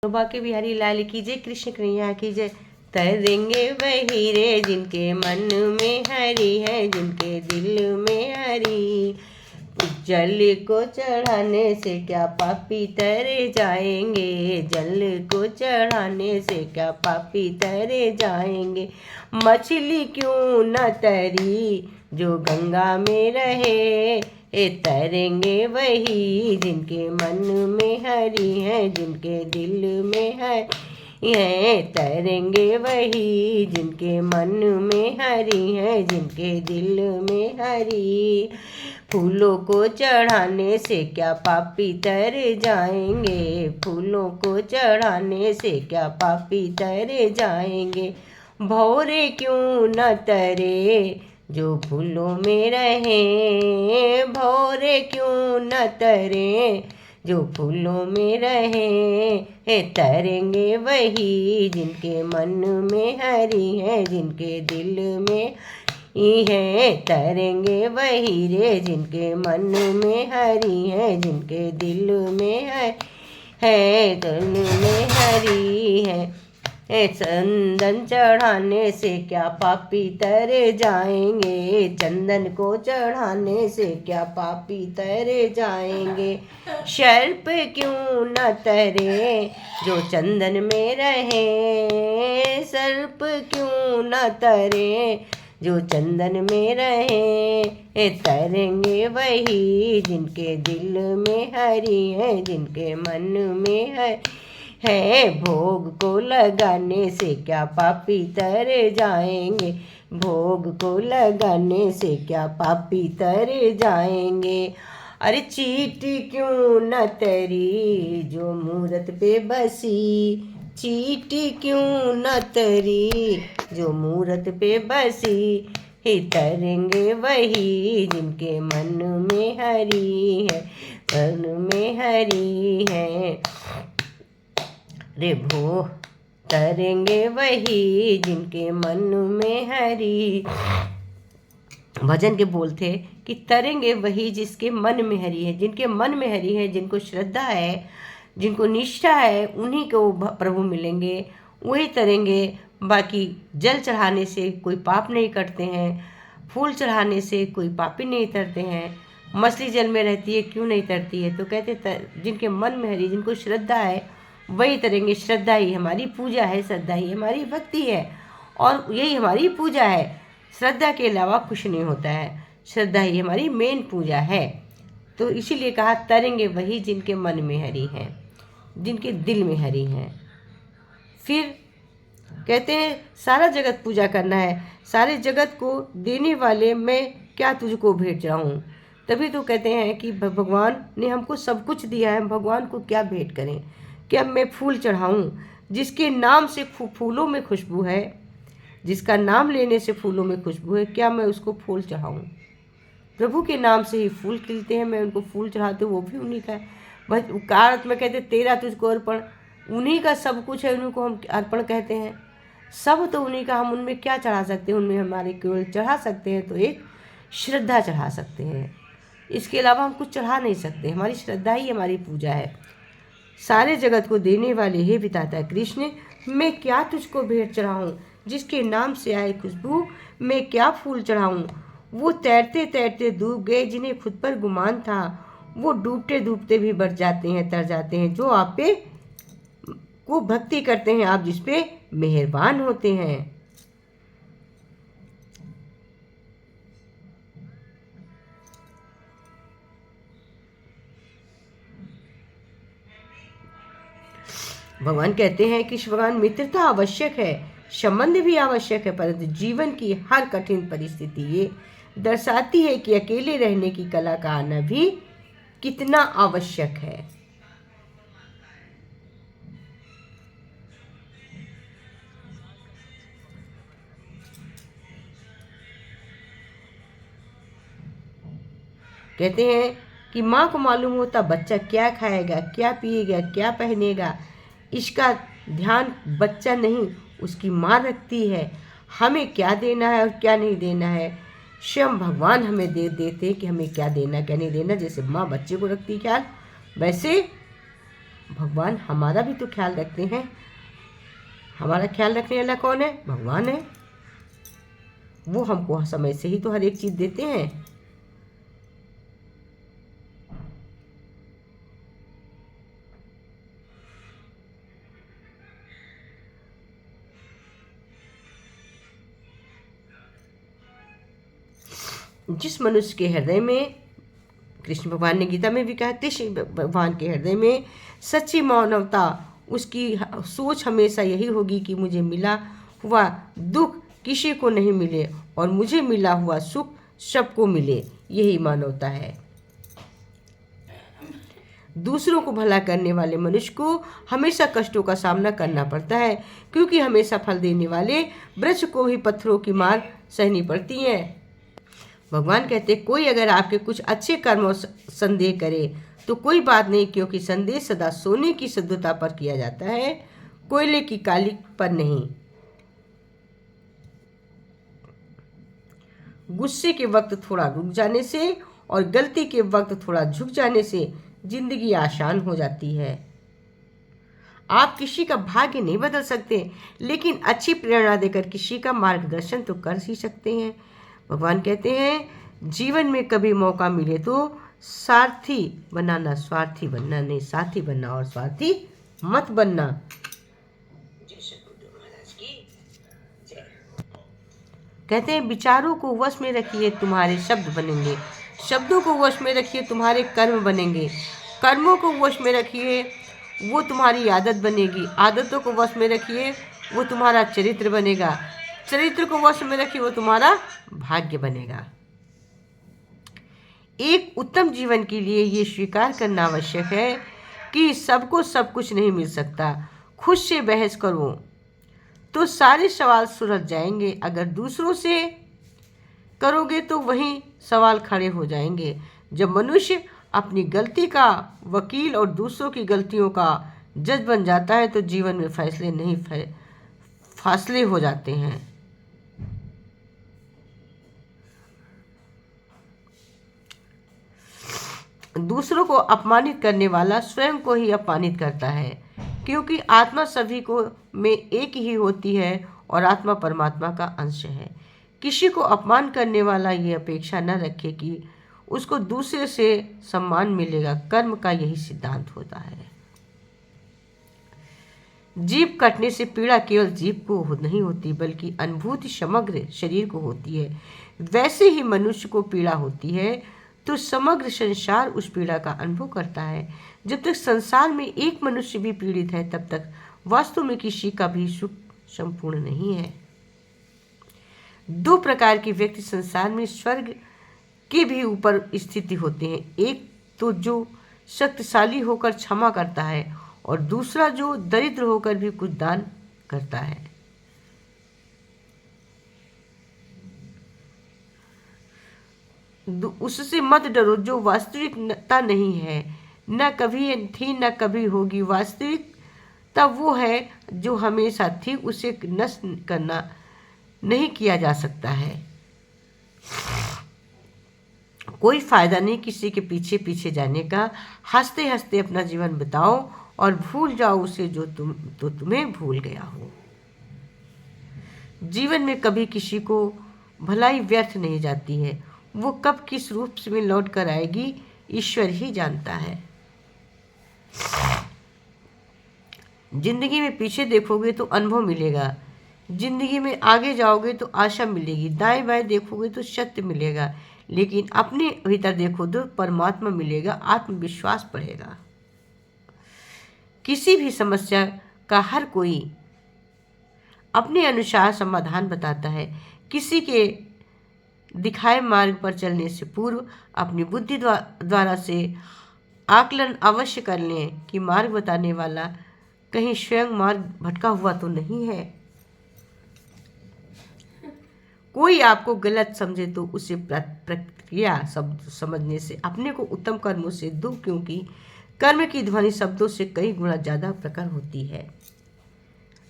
तो बाके बिहारी लाल की जय, कृष्ण कन्हैया की जय। तरेंगे वही रे जिनके मन में हरि है, जिनके दिल में हरि। जल को चढ़ाने से क्या पापी तरे जाएंगे, जल को चढ़ाने से क्या पापी तरे जाएंगे। मछली क्यों न तरी जो गंगा में रहे, तरेंगे वही जिनके मन में हरि है, जिनके दिल में है तरेंगे वही जिनके मन में हरि है, जिनके दिल में हरि। फूलों को चढ़ाने से क्या पापी तर जाएंगे, फूलों को चढ़ाने से क्या पापी तरे जाएंगे। भौरे क्यों न तरे जो फूलों में रहे, भौरे क्यों न तरे जो फूलों में रहे, तरेंगे वही जिनके मन में हरि है, जिनके दिल में है। तरेंगे वही रे जिनके मन में हरि है, जिनके दिल में है दिल में हरि है। चंदन चढ़ाने से क्या पापी तरे जाएंगे, चंदन को चढ़ाने से क्या पापी तरे जाएंगे। सर्प क्यों न तरे जो चंदन में रहे, सर्प क्यों न तरे जो चंदन में रहे, तरेंगे वही जिनके दिल में हरि है, जिनके मन में है। भोग को लगाने से क्या पापी तरे जाएंगे, भोग को लगाने से क्या पापी तरे जाएंगे। अरे चींटी क्यों न तरी जो मूरत पे बसी, चींटी क्यों न तरी जो मूरत पे बसी, तरेंगे वही जिनके मन में हरि है, मन में हरि है। रे भो तरेंगे वही जिनके मन में हरि। भजन के बोल थे कि तरेंगे वही जिसके मन में हरि है, जिनके मन में हरि है, जिनको श्रद्धा है, जिनको निष्ठा है, उन्हीं को प्रभु मिलेंगे, वही तरेंगे। बाकी जल चढ़ाने से कोई पाप नहीं करते हैं, फूल चढ़ाने से कोई पापी नहीं तरते हैं। मछली जल में रहती है क्यों नहीं तरती है, तो कहते जिनके मन में हरि, जिनको श्रद्धा है वही तरेंगे। श्रद्धा ही हमारी पूजा है, श्रद्धा ही हमारी भक्ति है, और यही हमारी पूजा है। श्रद्धा के अलावा कुछ नहीं होता है, श्रद्धा ही हमारी मेन पूजा है। तो इसीलिए कहा तरेंगे वही जिनके मन में हरि है, जिनके दिल में हरि है। फिर कहते हैं सारा जगत पूजा करना है, सारे जगत को देने वाले मैं क्या तुझको भेंट चढ़ाऊँ। तभी तो कहते हैं कि भगवान ने हमको सब कुछ दिया है, भगवान को क्या भेंट करें, क्या मैं फूल चढ़ाऊँ। जिसके नाम से फूलों में खुशबू है, जिसका नाम लेने से फूलों में खुशबू है, क्या मैं उसको फूल चढ़ाऊँ। प्रभु के नाम से ही फूल खिलते हैं, मैं उनको फूल चढ़ाती हूँ, वो भी उन्हीं का है। बस कारत में कहते तेरा तुझको अर्पण, उन्हीं का सब कुछ है, उन्हीं को हम अर्पण कहते हैं। सब तो उन्हीं का, हम उनमें क्या चढ़ा सकते हैं, उनमें हमारे केवल चढ़ा सकते हैं तो एक श्रद्धा चढ़ा सकते हैं, इसके अलावा हम कुछ चढ़ा नहीं सकते। हमारी श्रद्धा ही हमारी पूजा है। सारे जगत को देने वाले हे विधाता कृष्ण, मैं क्या तुझको भेंट चढ़ाऊँ, जिसके नाम से आए खुशबू मैं क्या फूल चढ़ाऊँ। वो तैरते तैरते डूब गए जिन्हें खुद पर गुमान था, वो डूबते डूबते भी बच जाते हैं, तर जाते हैं जो आप पे को भक्ति करते हैं, आप जिस पे मेहरबान होते हैं। भगवान कहते हैं कि भगवान मित्रता आवश्यक है, संबंध भी आवश्यक है, परंतु जीवन की हर कठिन परिस्थिति ये दर्शाती है कि अकेले रहने की कला का आना भी कितना आवश्यक है। कहते हैं कि माँ को मालूम होता बच्चा क्या खाएगा, क्या पिएगा, क्या पहनेगा, इसका ध्यान बच्चा नहीं उसकी माँ रखती है। हमें क्या देना है और क्या नहीं देना है, स्वयं भगवान हमें दे देते कि हमें क्या देना क्या नहीं देना। जैसे माँ बच्चे को रखती ख्याल, वैसे भगवान हमारा भी तो ख्याल रखते हैं। हमारा ख्याल रखने वाला कौन है? भगवान है। वो हमको समय से ही तो हर एक चीज़ देते हैं। जिस मनुष्य के हृदय में, कृष्ण भगवान ने गीता में भी कहा, कृष्ण भगवान के हृदय में सच्ची मानवता, उसकी सोच हमेशा यही होगी कि मुझे मिला हुआ दुख किसी को नहीं मिले और मुझे मिला हुआ सुख सबको मिले। यही मानवता है। दूसरों को भला करने वाले मनुष्य को हमेशा कष्टों का सामना करना पड़ता है, क्योंकि हमेशा फल देने वाले वृक्ष को भी पत्थरों की मार सहनी पड़ती है। भगवान कहते, कोई अगर आपके कुछ अच्छे कर्मों संदेह करे तो कोई बात नहीं, क्योंकि संदेह सदा सोने की शुद्धता पर किया जाता है, कोयले की काली पर नहीं। गुस्से के वक्त थोड़ा रुक जाने से और गलती के वक्त थोड़ा झुक जाने से जिंदगी आसान हो जाती है। आप किसी का भाग्य नहीं बदल सकते, लेकिन अच्छी प्रेरणा देकर किसी का मार्गदर्शन तो कर ही सकते हैं। भगवान कहते हैं, जीवन में कभी मौका मिले तो सारथी बनाना, स्वार्थी बनना नहीं। साथी बनना और स्वार्थी मत बनना। कहते हैं, विचारों को वश में रखिए, तुम्हारे शब्द बनेंगे। शब्दों को वश में रखिए, तुम्हारे कर्म बनेंगे। कर्मों को वश में रखिए, वो तुम्हारी आदत बनेगी। आदतों को वश में रखिए, वो तुम्हारा चरित्र बनेगा। चरित्र को वश में रखिए, वो तुम्हारा भाग्य बनेगा। एक उत्तम जीवन के लिए ये स्वीकार करना आवश्यक है कि सबको सब कुछ नहीं मिल सकता। खुद से बहस करो तो सारे सवाल सुलझ जाएंगे। अगर दूसरों से करोगे तो वही सवाल खड़े हो जाएंगे। जब मनुष्य अपनी गलती का वकील और दूसरों की गलतियों का जज बन जाता है तो जीवन में फैसले नहीं फासले हो जाते हैं। दूसरों को अपमानित करने वाला स्वयं को ही अपमानित करता है, क्योंकि आत्मा सभी को में एक ही होती है और आत्मा परमात्मा का अंश है। किसी को अपमान करने वाला ये अपेक्षा न रखे कि उसको दूसरे से सम्मान मिलेगा। कर्म का यही सिद्धांत होता है। जीभ कटने से पीड़ा केवल जीभ को नहीं होती, बल्कि अनुभूति समग्र शरीर को होती है। वैसे ही मनुष्य को पीड़ा होती है तो समग्र संसार उस पीड़ा का अनुभव करता है। जब तक संसार में एक मनुष्य भी पीड़ित है, तब तक वास्तव में किसी का भी सुख संपूर्ण नहीं है। दो प्रकार के व्यक्ति संसार में स्वर्ग के भी ऊपर स्थिति होते हैं। एक तो जो शक्तिशाली होकर क्षमा करता है और दूसरा जो दरिद्र होकर भी कुछ दान करता है। उससे मत डरो जो वास्तविकता नहीं है, न कभी थी न कभी होगी। वास्तविकता वो है जो हमेशा थी, उसे नष्ट करना नहीं किया जा सकता है। कोई फायदा नहीं किसी के पीछे पीछे जाने का। हंसते हंसते अपना जीवन बिताओ और भूल जाओ उसे जो तुम्हें भूल गया हो। जीवन में कभी किसी को भलाई व्यर्थ नहीं जाती है। वो कब किस रूप में लौट कर आएगी ईश्वर ही जानता है। जिंदगी में पीछे देखोगे तो अनुभव मिलेगा, जिंदगी में आगे जाओगे तो आशा मिलेगी, दाएं बाएं देखोगे तो सत्य मिलेगा, लेकिन अपने भीतर देखो तो परमात्मा मिलेगा, आत्मविश्वास बढ़ेगा। किसी भी समस्या का हर कोई अपने अनुसार समाधान बताता है। किसी के दिखाए मार्ग पर चलने से पूर्व अपनी बुद्धि द्वारा से आकलन अवश्य कर लें कि मार्ग बताने वाला कहीं स्वयं मार्ग भटका हुआ तो नहीं है। कोई आपको गलत समझे तो उसे प्रक्रिया समझने से अपने को उत्तम कर्मों से दो, क्योंकि कर्म की ध्वनि शब्दों से कई गुना ज़्यादा प्रकट होती है।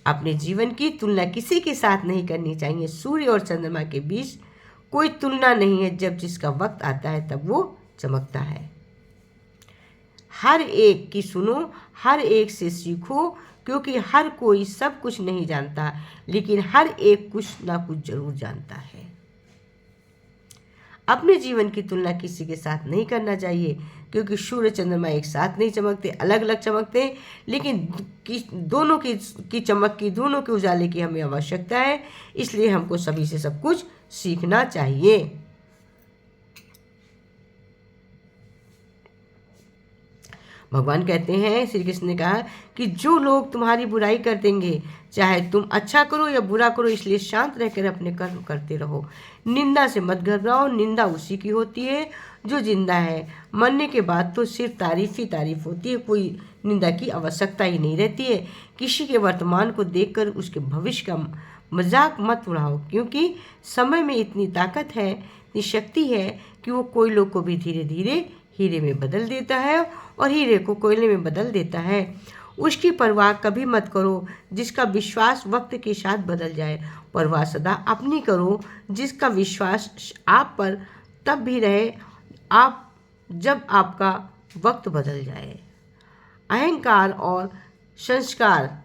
अपने जीवन की तुलना किसी के साथ नहीं करनी चाहिए। सूर्य और चंद्रमा के बीच कोई तुलना नहीं है। जब जिसका वक्त आता है तब वो चमकता है। हर एक की सुनो, हर एक से सीखो, क्योंकि हर कोई सब कुछ नहीं जानता, लेकिन हर एक कुछ ना कुछ जरूर जानता है। अपने जीवन की तुलना किसी के साथ नहीं करना चाहिए, क्योंकि सूर्य चंद्रमा एक साथ नहीं चमकते, अलग अलग चमकते हैं, लेकिन दोनों की चमक की, दोनों के उजाले की हमें आवश्यकता है। इसलिए हमको सभी से सब कुछ सीखना चाहिए। भगवान कहते हैं, श्री कृष्ण ने कहा कि जो लोग तुम्हारी बुराई कर देंगे, चाहे तुम अच्छा करो या बुरा करो, इसलिए शांत रहकर अपने कर्म करते रहो। निंदा से मत घबराओ, निंदा उसी की होती है जो जिंदा है। मरने के बाद तो सिर्फ तारीफ ही तारीफ होती है, कोई निंदा की आवश्यकता ही नहीं रहती है। किसी के वर्तमान को देखकर उसके भविष्य का मजाक मत उड़ाओ, क्योंकि समय में इतनी ताकत है, इतनी शक्ति है कि वो कोयलों को भी धीरे धीरे हीरे में बदल देता है और हीरे को कोयले में बदल देता है। उसकी परवाह कभी मत करो जिसका विश्वास वक्त के साथ बदल जाए। परवाह सदा अपनी करो जिसका विश्वास आप पर तब भी रहे आप जब आपका वक्त बदल जाए। अहंकार और संस्कार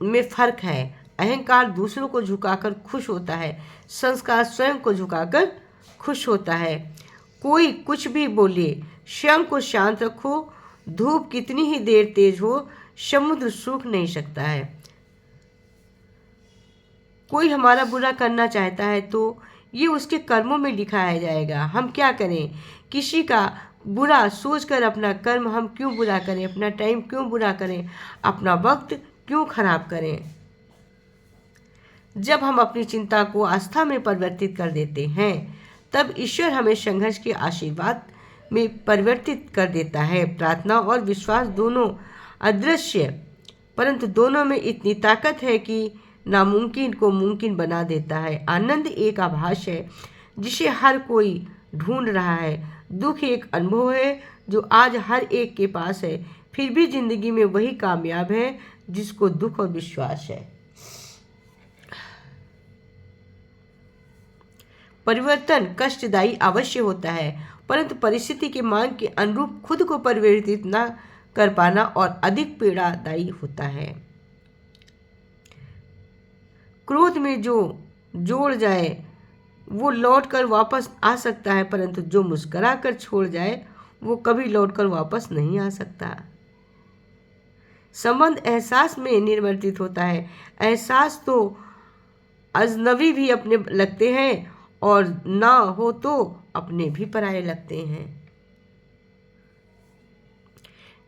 में फर्क है। अहंकार दूसरों को झुकाकर खुश होता है, संस्कार स्वयं को झुकाकर खुश होता है। कोई कुछ भी बोले, स्वयं को शांत रखो। धूप कितनी ही देर तेज हो, समुद्र सूख नहीं सकता है। कोई हमारा बुरा करना चाहता है तो ये उसके कर्मों में दिखाया जाएगा। हम क्या करें? किसी का बुरा सोचकर अपना कर्म हम क्यों बुरा करें? अपना टाइम क्यों बुरा करें? अपना वक्त क्यों खराब करें? जब हम अपनी चिंता को आस्था में परिवर्तित कर देते हैं, तब ईश्वर हमें संघर्ष के आशीर्वाद में परिवर्तित कर देता है। प्रार्थना और विश्वास दोनों अदृश्य, परंतु दोनों में इतनी ताकत है कि नामुमकिन को मुमकिन बना देता है। आनंद एक आभास है जिसे हर कोई ढूंढ रहा है। दुख एक अनुभव है जो आज हर एक के पास है। फिर भी जिंदगी में वही कामयाब है जिसको दुख और विश्वास है। परिवर्तन कष्टदायी अवश्य होता है, परंतु परिस्थिति के मांग के अनुरूप खुद को परिवर्तित न कर पाना और अधिक पीड़ादायी होता है। क्रोध में जो जोड़ जाए वो लौट कर वापस आ सकता है, परंतु जो मुस्कुरा कर छोड़ जाए वो कभी लौट कर वापस नहीं आ सकता। संबंध एहसास में निर्वर्तित होता है। एहसास तो अजनबी भी अपने लगते हैं और ना हो तो अपने भी पराये लगते हैं।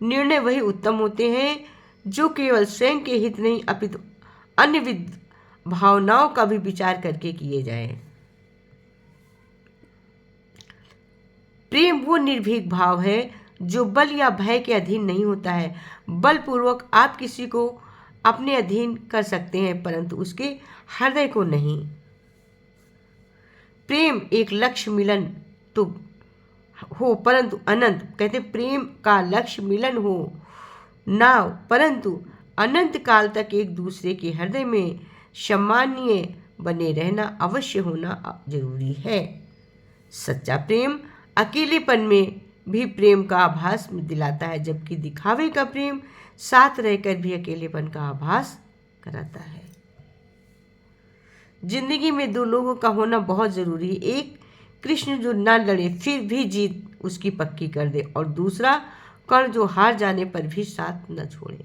निर्णय वही उत्तम होते हैं जो केवल स्वयं के हित नहीं अपितु अन्य भावनाओं का भी विचार करके किए जाएं। प्रेम वो निर्भीक भाव है जो बल या भय के अधीन नहीं होता है। बलपूर्वक आप किसी को अपने अधीन कर सकते हैं, परंतु उसके हृदय को नहीं। प्रेम एक लक्ष्य मिलन तो हो परंतु अनंत, कहते प्रेम का लक्ष्य मिलन हो ना, परंतु अनंत काल तक एक दूसरे के हृदय में सम्मानीय बने रहना अवश्य होना जरूरी है। सच्चा प्रेम अकेलेपन में भी प्रेम का आभास दिलाता है, जबकि दिखावे का प्रेम साथ रहकर भी अकेलेपन का आभास कराता है। जिंदगी में दो लोगों का होना बहुत जरूरी है। एक कृष्ण जो ना लड़े फिर भी जीत उसकी पक्की कर दे, और दूसरा कर्ण जो हार जाने पर भी साथ न छोड़े।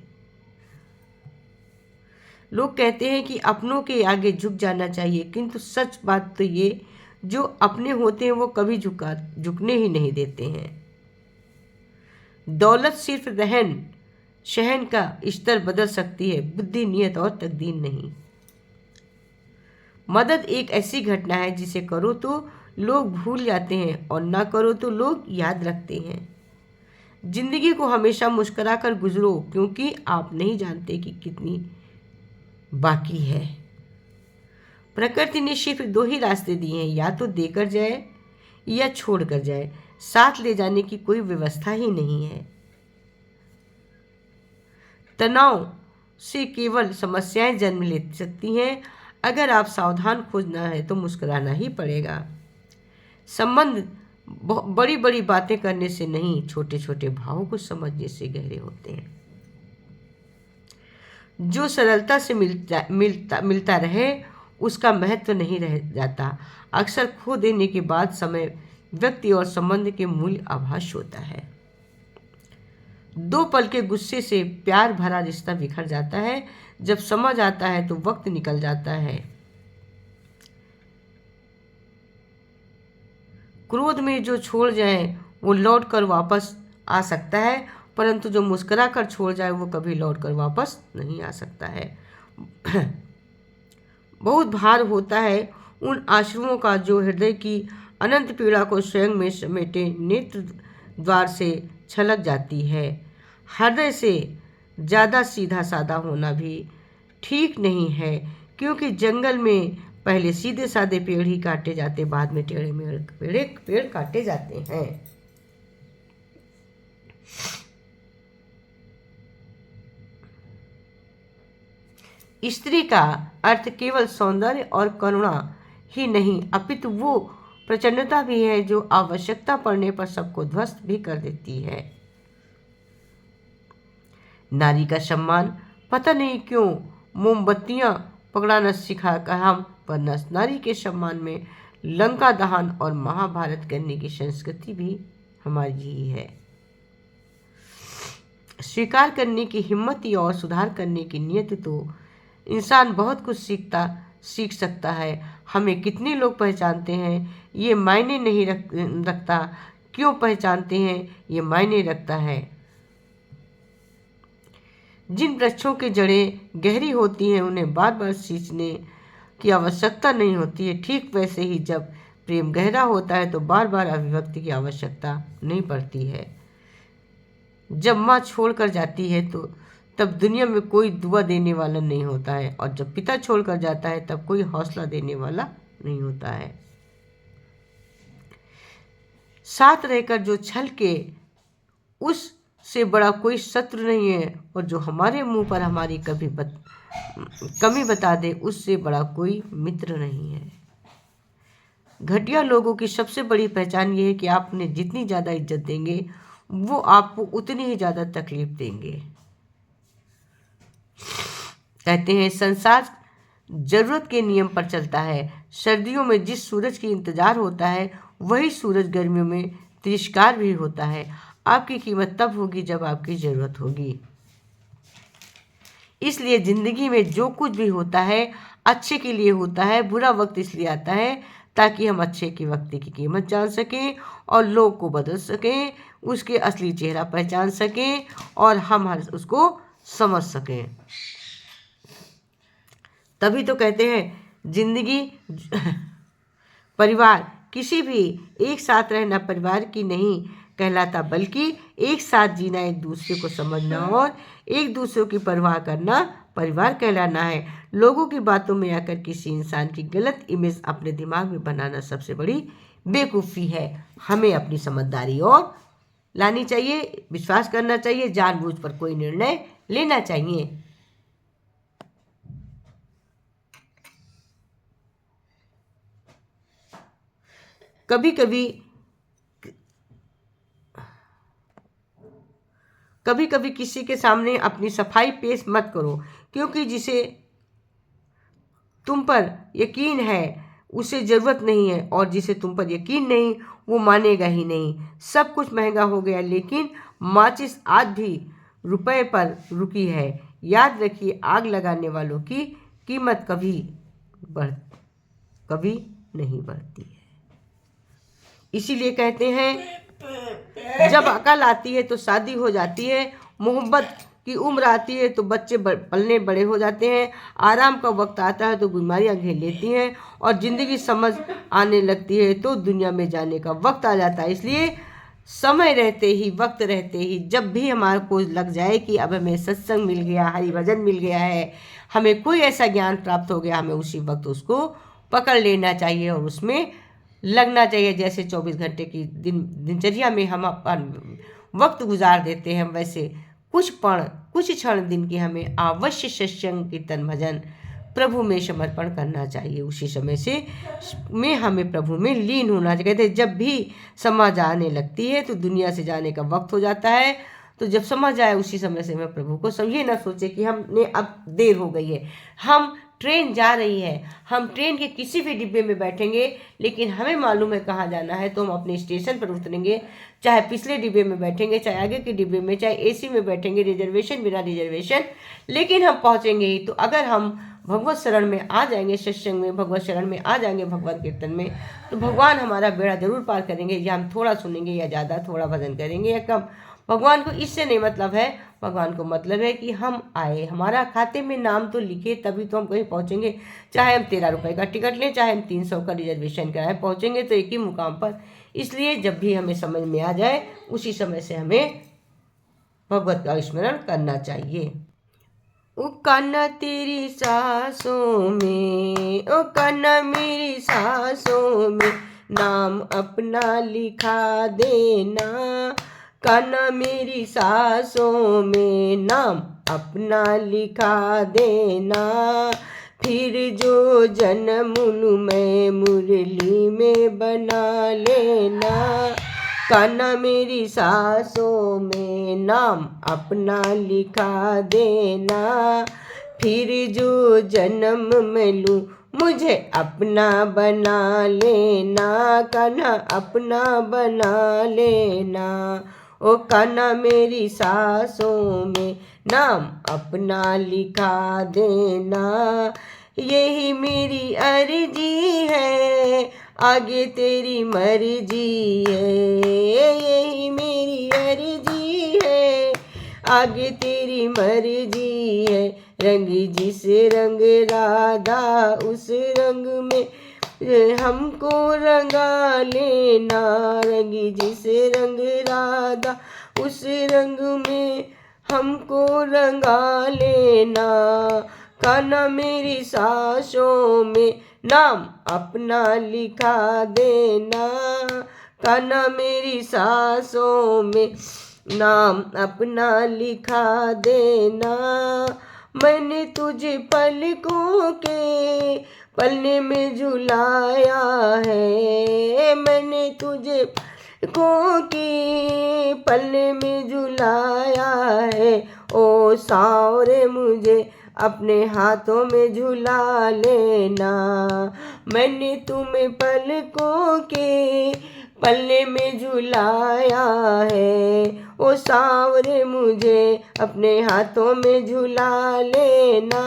लोग कहते हैं कि अपनों के आगे झुक जाना चाहिए, किंतु सच बात तो ये जो अपने होते हैं वो कभी झुकने ही नहीं देते हैं। दौलत सिर्फ रहन सहन का स्तर बदल सकती है, बुद्धि, नियत और तकदीर नहीं। मदद एक ऐसी घटना है जिसे करो तो लोग भूल जाते हैं और ना करो तो लोग याद रखते हैं। जिंदगी को हमेशा मुस्कुरा कर गुजरो, क्योंकि आप नहीं जानते कि कितनी बाकी है। प्रकृति ने सिर्फ दो ही रास्ते दिए हैं, या तो देकर जाए या छोड़ कर जाए। साथ ले जाने की कोई व्यवस्था ही नहीं है। तनाव से केवल समस्याएं जन्म ले सकती हैं। अगर आप सावधान खोजना है तो मुस्कुराना ही पड़ेगा। संबंध बड़ी बड़ी बातें करने से नहीं, छोटे छोटे भावों को समझने से गहरे होते हैं। जो सरलता से मिलता रहे उसका महत्व नहीं रह जाता। अक्सर खो देने के बाद समय व्यक्ति और संबंध के मूल्य आभास होता है। दो पल के गुस्से से प्यार भरा रिश्ता बिखर जाता है। जब समझ आता है तो वक्त निकल जाता है। क्रोध में जो छोड़ जाए वो लौट कर वापस आ सकता है, परंतु जो मुस्कुरा कर छोड़ जाए वो कभी लौट कर वापस नहीं आ सकता है। बहुत भार होता है उन आश्रुओं का जो हृदय की अनंत पीड़ा को स्वयं में समेटे नेत्र द्वार से छलक जाती है। हृदय से ज़्यादा सीधा साधा होना भी ठीक नहीं है, क्योंकि जंगल में पहले सीधे साधे पेड़ ही काटे जाते, बाद में टेढ़े पेड़ काटे जाते हैं। स्त्री का अर्थ केवल सौंदर्य और करुणा ही नहीं, अपितु वो प्रचंडता भी है जो आवश्यकता पड़ने पर सबको ध्वस्त भी कर देती है। नारी का सम्मान पता नहीं क्यों मोमबत्तियां पकड़ाना सिखा हम, वरना नारी के सम्मान में लंका दहन और महाभारत करने की संस्कृति भी हमारी ही है। स्वीकार करने की हिम्मत और सुधार करने की नियत तो इंसान बहुत कुछ सीख सकता है। हमें कितने लोग पहचानते हैं ये मायने नहीं रखता, क्यों पहचानते हैं ये मायने रखता है। जिन वृक्षों की जड़ें गहरी होती हैं उन्हें बार बार सींचने की आवश्यकता नहीं होती है। ठीक वैसे ही जब प्रेम गहरा होता है तो बार बार अभिव्यक्ति की आवश्यकता नहीं पड़ती है। जब माँ छोड़कर जाती है तो तब दुनिया में कोई दुआ देने वाला नहीं होता है, और जब पिता छोड़कर जाता है तब कोई हौसला देने वाला नहीं होता है। साथ रहकर जो छल के उससे बड़ा कोई शत्रु नहीं है, और जो हमारे मुंह पर हमारी कमी बता दे उससे बड़ा कोई मित्र नहीं है। घटिया लोगों की सबसे बड़ी पहचान ये है कि आप उन्हें जितनी ज़्यादा इज्जत देंगे वो आपको उतनी ही ज़्यादा तकलीफ देंगे। कहते हैं संसार जरूरत के नियम पर चलता है। सर्दियों में जिस सूरज की इंतजार होता है वही सूरज गर्मियों में तिरस्कार भी होता है। आपकी कीमत तब होगी जब आपकी जरूरत होगी। इसलिए जिंदगी में जो कुछ भी होता है अच्छे के लिए होता है। बुरा वक्त इसलिए आता है ताकि हम अच्छे के वक्त की कीमत जान सकें और लोग को बदल सकें, उसके असली चेहरा पहचान सकें और हम उसको समझ सकें। तभी तो कहते हैं जिंदगी परिवार किसी भी एक साथ रहना परिवार की नहीं कहलाता, बल्कि एक साथ जीना, एक दूसरे को समझना और एक दूसरे की परवाह करना परिवार कहलाना है। लोगों की बातों में आकर किसी इंसान की गलत इमेज अपने दिमाग में बनाना सबसे बड़ी बेवकूफ़ी है। हमें अपनी समझदारी और लानी चाहिए, विश्वास करना चाहिए, जानबूझ पर कोई निर्णय लेना चाहिए। कभी कभी किसी के सामने अपनी सफाई पेश मत करो, क्योंकि जिसे तुम पर यकीन है उसे ज़रूरत नहीं है, और जिसे तुम पर यकीन नहीं वो मानेगा ही नहीं। सब कुछ महंगा हो गया, लेकिन माचिस आज भी रुपए पर रुकी है। याद रखिए, आग लगाने वालों की कीमत कभी नहीं बढ़ती है। इसीलिए कहते हैं जब अकल आती है तो शादी हो जाती है, मोहब्बत की उम्र आती है तो बच्चे पलने बड़े हो जाते हैं, आराम का वक्त आता है तो बीमारियां घेर लेती हैं, और ज़िंदगी समझ आने लगती है तो दुनिया में जाने का वक्त आ जाता है। इसलिए समय रहते ही, वक्त रहते ही, जब भी हमारे को लग जाए कि अब हमें सत्संग मिल गया, हरि भजन मिल गया है, हमें कोई ऐसा ज्ञान प्राप्त हो गया, हमें उसी वक्त उसको पकड़ लेना चाहिए और उसमें लगना चाहिए। जैसे 24 घंटे की दिनचर्या में हम अपन वक्त गुजार देते हैं, वैसे कुछ क्षण दिन की हमें अवश्य सत्संग, कीर्तन, भजन प्रभु में समर्पण करना चाहिए। उसी समय से में हमें प्रभु में लीन होना चाहिए। कहते हैं जब भी समझ आने लगती है तो दुनिया से जाने का वक्त हो जाता है। तो जब समझ आए उसी समय से मैं प्रभु को ये ना सोचे कि हमने अब देर हो गई है, हम ट्रेन जा रही है, हम ट्रेन के किसी भी डिब्बे में बैठेंगे लेकिन हमें मालूम है कहाँ जाना है, तो हम अपने स्टेशन पर उतरेंगे, चाहे पिछले डिब्बे में बैठेंगे, चाहे आगे के डिब्बे में, चाहे एसी में बैठेंगे, रिजर्वेशन बिना रिजर्वेशन, लेकिन हम पहुँचेंगे ही। तो अगर हम भगवत शरण में आ जाएंगे, सत्संग में भगवत शरण में आ जाएंगे, भगवत कीर्तन में, तो भगवान हमारा बेड़ा जरूर पार करेंगे। या हम थोड़ा सुनेंगे या ज़्यादा, थोड़ा भजन करेंगे या कम, भगवान को इससे नहीं मतलब है। भगवान को मतलब है कि हम आए, हमारा खाते में नाम तो लिखे, तभी तो हम कहीं पहुँचेंगे। चाहे हम 13 रुपये का टिकट लें, चाहे हम 300 का रिजर्वेशन कराएं, पहुँचेंगे तो एक ही मुकाम पर। इसलिए जब भी हमें समझ में आ जाए उसी समय से हमें भगवत का स्मरण करना चाहिए। ओ कान्हा तेरी सांसों में, ओ कान्हा मेरी सांसों में, नाम अपना लिखा देना। कान्हा मेरी सांसों में, नाम अपना लिखा देना। फिर जो जन्म मैं मुरली में बना लेना। कान्हा मेरी सांसों में, नाम अपना लिखा देना। फिर जो जन्म मैं लूँ मुझे अपना बना लेना। कान्हा अपना बना लेना। ओ कान्हा मेरी सांसों में, नाम अपना लिखा देना। यही मेरी अर्जी है, आगे तेरी मर्जी है। यही मेरी अर्जी है, आगे तेरी मर्जी है। रंग जिस रंग राधा उस रंग में हमको रंगा लेना। रंग जिस रंग राधा उस रंग में हमको रंगा लेना। कान्हा मेरी सांसों में, नाम अपना लिखा देना। कान्हा मेरी सांसों में, नाम अपना लिखा देना। मैंने तुझे पलकों के पलने में झुलाया है। मैंने तुझे पलकों के पलने में झुलाया है। ओ सावरे मुझे अपने हाथों में झुला लेना। मैंने तुम्हें पलकों के पलने में झुलाया है। ओ सावरे मुझे अपने हाथों में झुला लेना।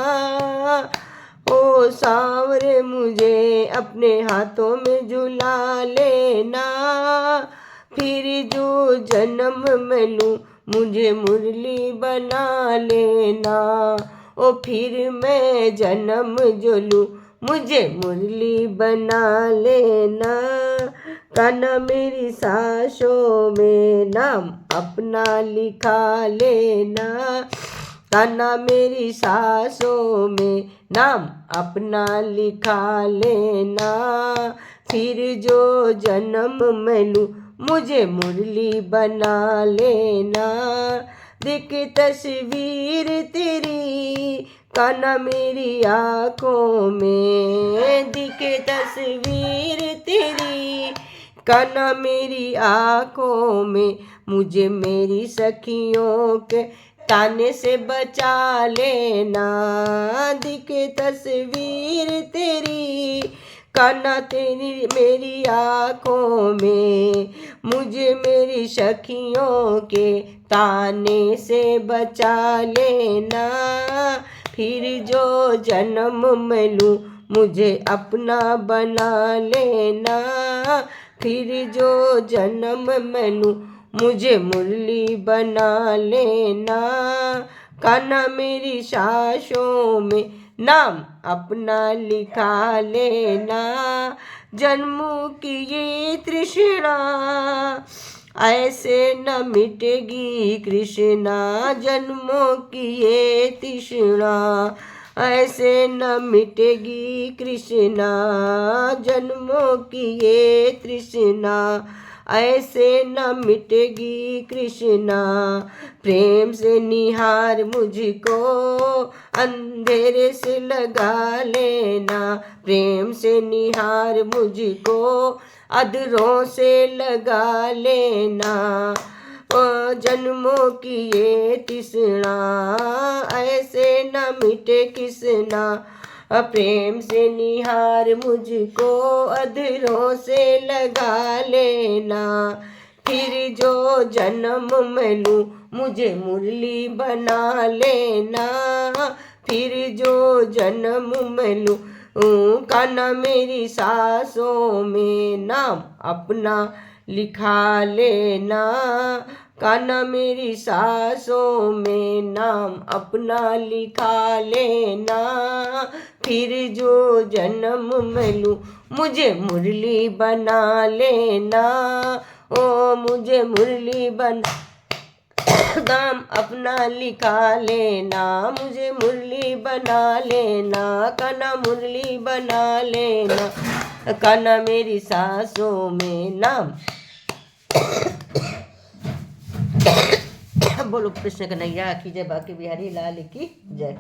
ओ सावरे मुझे अपने हाथों में झुला लेना। फिर जो जन्म मैं लूँ मुझे मुरली बना लेना। ओ फिर मैं जन्म जो लूँ मुझे मुरली बना लेना। कान्हा मेरी सांसों में, नाम अपना लिखा लेना। कान्हा मेरी सांसों में, नाम अपना लिखा लेना। फिर जो जन्म मैं लूँ मुझे मुरली बना लेना। देख तस्वीर तेरी कान्हा मेरी आँखों में। दिखे तस्वीर तेरी कान्हा मेरी आँखों में। मुझे मेरी सखियों के ताने से बचा लेना। दिखे तस्वीर तेरी कान्हा तेरी मेरी आँखों में। मुझे मेरी सखियों के ताने से बचा लेना। फिर जो जन्म मैं लूँ मुझे अपना बना लेना। फिर जो जन्म मैं लूँ मुझे मुरली बना लेना। कान्हा मेरी सांसों में, नाम अपना लिखा लेना। जन्मों की ये तृष्णा ऐसे न मिटेगी कृष्णा। जन्मों की ये तृष्णा ऐसे न मिटेगी कृष्णा। जन्मों की ये तृष्णा ऐसे न मिटेगी कृष्णा। प्रेम से निहार मुझको, अंधेरे से लगा लेना। प्रेम से निहार मुझको, अधरों से लगा लेना। जन्मों की ये तृष्णा, ऐसे न मिटे किसना। प्रेम से निहार मुझको, अधरों से लगा लेना। फिर जो जन्म मैं लूँ, मुझे मुरली बना लेना। फिर जो जन्म मैं लूँ, कान्हा मेरी सांसों में नाम अपना लिखा लेना। कान्हा मेरी सांसों में नाम अपना लिखा लेना। फिर जो जन्म मैं लूँ, मुझे मुरली बना लेना। ओ मुझे मुरली बना, नाम अपना लिखा लेना। मुझे मुरली बना लेना, कान्हा मुरली बना लेना। कान्हा मेरी सांसों में नाम। बोलो कृष्ण कन्हैया की जय, बांके बिहारी लाल की जय।